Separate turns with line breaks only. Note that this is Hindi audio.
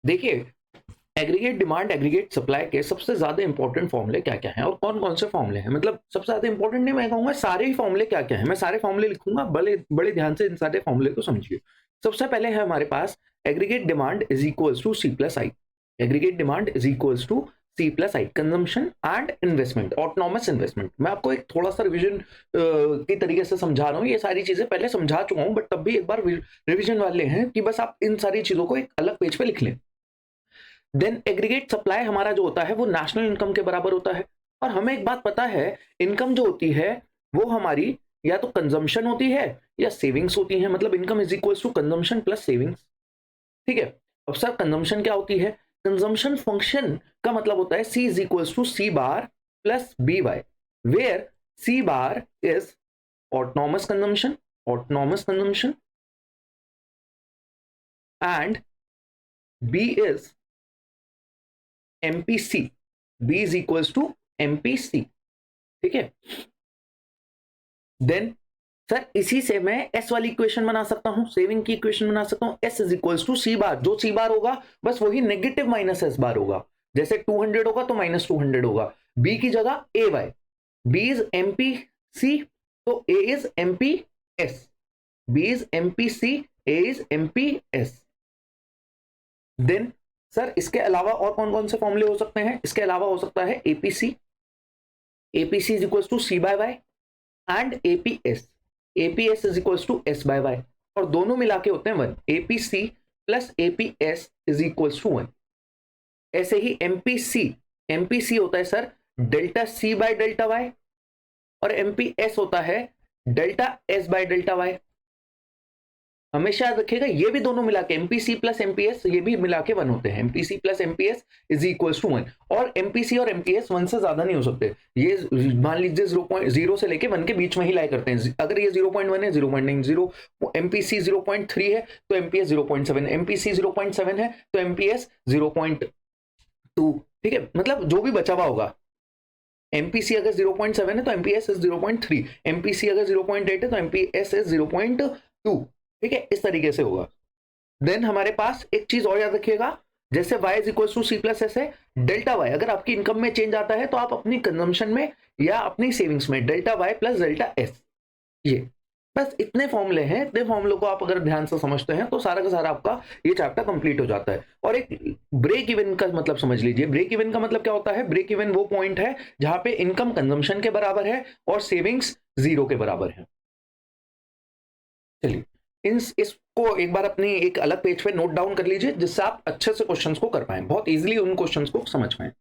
देखिए, एग्रीगेट डिमांड, एग्रीगेट सप्लाई के सबसे ज्यादा इंपॉर्टेंट फॉर्मूले क्या क्या हैं और कौन कौन से फॉर्मूले हैं, मतलब सबसे ज्यादा इंपॉर्टेंट नहीं, मैं कहूंगा सारे ही फॉर्मूले क्या क्या हैं, मैं सारे फॉर्मूले लिखूंगा, बड़े बड़े ध्यान से इन सारे फॉर्मूले को समझिए। सबसे पहले है हमारे पास aggregate demand is equals to C plus I. Aggregate demand is equals to C plus I, consumption and investment, autonomous investment. मैं आपको एक थोड़ा सा रिविजन की तरीके से समझा रहा हूँ, ये सारी चीजें पहले समझा चुका हूँ, बट तब भी एक बार रिविजन वाले हैं कि बस आप इन सारी चीजों को एक अलग पेज पे लिख लें। देन एग्रीगेट सप्लाई हमारा जो होता है वो नेशनल इनकम के बराबर होता है। और हमें एक बात पता है, इनकम जो होती है वो हमारी या तो कंजम्पशन होती है या सेविंग्स होती है, मतलब income is equals to consumption plus savings. ठीक है। अब सर कंजम्पशन क्या होती है? कंजम्पशन फंक्शन का मतलब होता है C is equals to C bar plus B Y, where C bar is autonomous consumption, autonomous consumption, and B is MPC, B is equals to MPC. ठीक है। देन सर इसी से मैं एस वाली इक्वेशन बना सकता हूं, सेविंग की इक्वेशन बना सकता हूं, S is equals to C बार, जो सी बार होगा बस वही नेगेटिव माइनस एस बार होगा, जैसे 200 होगा तो माइनस 200 होगा, बी की जगह A Y, B is MP C तो A is MP S, B is MP C, A is MP S. Then sir इसके अलावा और कौन कौन से फॉर्मूले हो सकते हैं? इसके अलावा हो सकता है APC, APC is equals to C by Y and APS, APS is equals to S by Y, और दोनों मिला के होते हैं 1, APC plus APS is equals to 1। ऐसे ही एमपीसी, एमपीसी होता है sir delta C by delta Y, और एमपीएस होता है delta S by delta Y. हमेशा याद रखिएगा ये भी दोनों मिला के एमपीसी प्लस एमपीएस ये भी मिला के 1 होते हैं, MPC plus MPS is equals to 1, और एमपीसी और एमपीएस 1 से ज्यादा नहीं हो सकते। ये मान लीजिए 0.0 से लेके 1 के बीच में ही लाई करते हैं, अगर ये 0.1 है 0.90, एमपीसी 0.3 है तो एमपीएस 0.7, एमपीसी 0.7 है तो एमपीएस 0.2। ठीक है, मतलब जो भी बचा हुआ होगा, एमपीसी अगर 0.7 है तो एमपीएस इज 0.3, एमपीसी अगर 0.8 है तो एमपीएस इज 0.2। ठीक है, इस तरीके से होगा। देन हमारे पास एक चीज और याद रखिएगा, जैसे y is equal to C plus S है, डेल्टा y अगर आपकी इनकम में चेंज आता है तो आप अपनी कंजम्पशन में या अपनी सेविंग्स में delta y plus delta s, ये बस इतने फॉर्मूले हैं। इतने फॉर्मूलों को आप अगर ध्यान से समझते हैं तो सारा का सारा आपका ये चैप्टर कंप्लीट हो जाता है। और एक ब्रेक इवन का मतलब समझ लीजिए, ब्रेक इवन का मतलब क्या होता है? ब्रेक इवन वो पॉइंट है जहां पे इनकम कंजम्पशन के बराबर है और सेविंग्स 0 के बराबर है। चलिए इसको एक बार अपनी एक अलग पेज पे नोट डाउन कर लीजिए, जिससे आप अच्छे से क्वेश्चंस को कर पाए, बहुत इजीली उन क्वेश्चंस को समझ पाए।